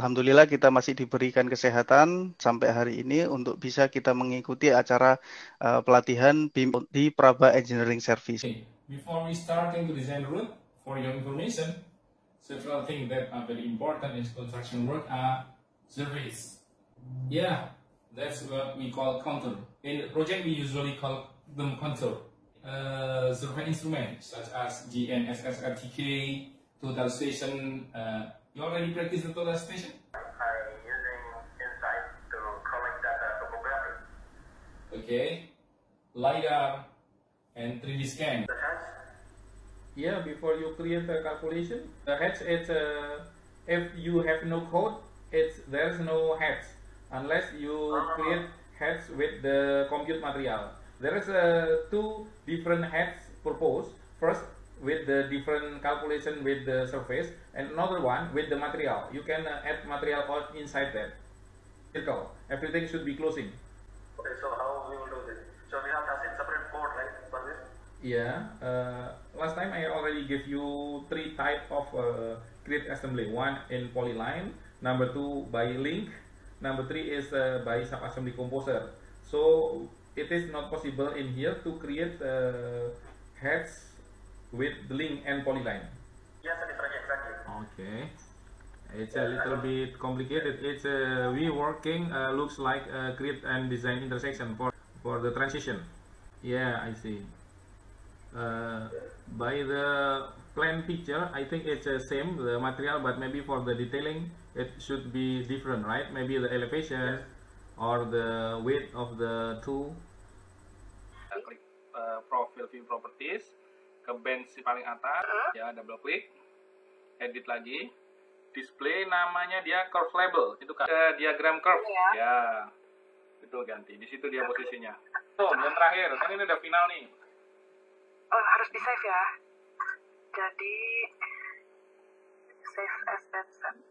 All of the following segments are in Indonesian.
Alhamdulillah kita masih diberikan kesehatan sampai hari ini untuk bisa kita mengikuti acara pelatihan BIM di Praba Engineering Service. Okay. Before we starting to design route, for your information, several things that are very important in construction work are surveys. Yeah, that's what we call contour. In the project, we usually call them contour. Survey instruments such as GNSS RTK, total station. You already practice the total station? I'm using Insight to collect data topography. Okay. LiDAR and 3D scan. The heads, Yeah, before you create the calculation, the heads, it's if you have no code, there's no heads unless you create heads with the compute material. There is two different heads proposed. First, with the different calculation with the surface, and another one with the material. You can add material out inside that circle. Everything should be closing. okay, so how we will do this? So we have to separate code, right, for this? Yeah, last time I already gave you three type of create assembly. One in polyline, number two by link, number three is by sub-assembly composer. So it is not possible in here to create heads with the link and polyline. Yes, that is right, exactly. Okay, it's a little bit complicated. It's we working looks like create and design intersection for the transition. Yeah, I see. By the plan picture, I think it's the same the material, but maybe for the detailing it should be different, right? Maybe the elevation or the width of the tool. Klik profile view properties ke bench paling atas, ya double klik, edit lagi, display namanya dia curve label, itu kan diagram curve, ya itu ganti, di situ dia posisinya. Tuh, yang terakhir, kan ini udah final nih. Oh, harus di save ya. Jadi save as and save.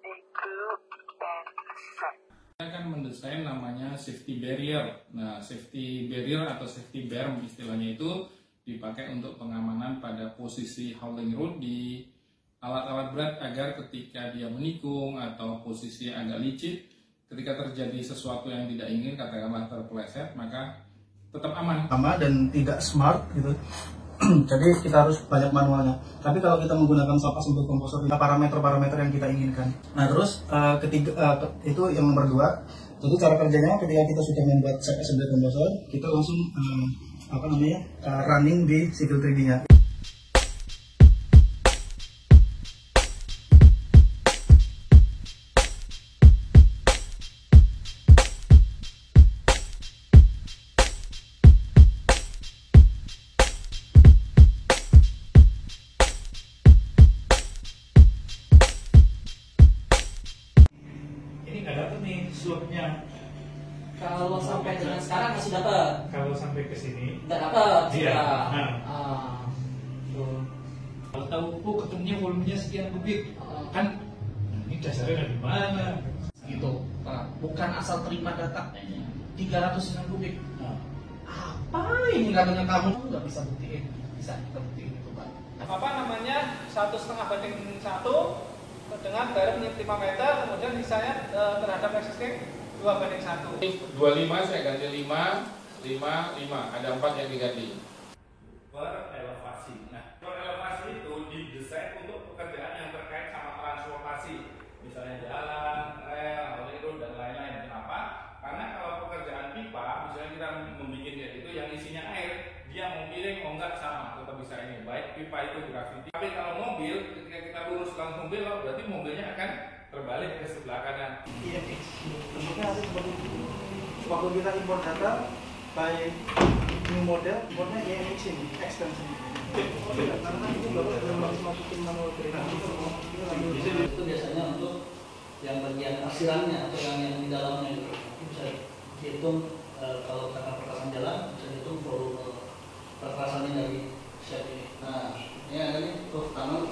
Include and save. Kita akan mendesain namanya safety barrier. Nah, safety barrier atau safety berm istilahnya itu dipakai untuk pengamanan pada posisi hauling road di alat-alat berat agar ketika dia menikung atau posisi agak licin, ketika terjadi sesuatu yang tidak ingin, katakanlah terpeleset, maka tetap aman. Lama dan tidak smart gitu. Jadi kita harus banyak manualnya. Tapi kalau kita menggunakan sub-assembly composer, parameter-parameter yang kita inginkan. Nah terus itu yang nomor 2. Jadi cara kerjanya ketika kita sudah membuat sub-assembly composer, kita langsung running di Civil 3D-nya. Nggak dapet nih slope-nya. Kalau sampai dengan sekarang masih dapat. Kalau sampai ke sini Nggak dapat. iya. Tuh. Kalau tahu ketemunya volumenya sekian kubik, kan ini dasarnya dari mana? Gitu. Bukan asal terima data 306 kubik. Apa ini katanya kamu? Nggak bisa buktiin. Bisa kita buktiin itu Pak. Apa namanya 1,5/1 dengan jarak 5 meter, kemudian sisanya terhadap existing 2/1. 25 saya ganti 5, 5, 5. Ada 4 yang diganti. Per elevasi. Nah, per elevasi itu didesain untuk pekerjaan yang terkait sama transportasi, misalnya jalan, rel, road dan lain-lain. Kenapa? Karena kalau pekerjaan pipa, misalnya kita membuat itu yang isinya air, dia mau miring, mau enggak sama, tetap bisa ini. Baik pipa itu gravity. Tapi kalau mobil, ketika kita lurus langsung belok, berarti mobilnya akan terbalik ke sebelah kanan. Iya, bentuknya ada seperti itu. Waktu kita import data by new model, importnya EMX ini, extension. Karena itu bapak sudah masukin manual Itu biasanya untuk yang bagian asirannya atau yang di dalamnya itu bisa dihitung kalau karena perkasan jalan bisa dihitung volume perkasannya dari set ini. Nah, ini tuh tanam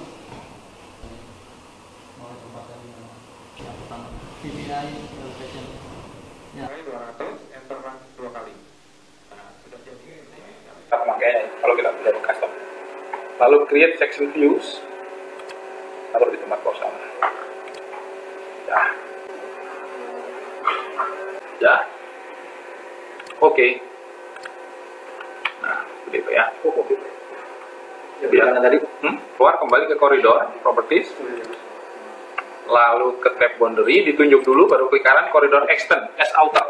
mau tempatkan di mana? Yang pertama PPI elevation. Ya. 200, enter 2 kali. Nah, sudah jadi. Kita pemakaiannya kalau kita tidak custom. Lalu create section views, taruh di tempat kosong. saja. Oke. Nah, seperti itu ya. Biar tadi keluar kembali ke koridor properties, lalu ke tab boundary, ditunjuk dulu, baru klik kanan koridor extend as outer.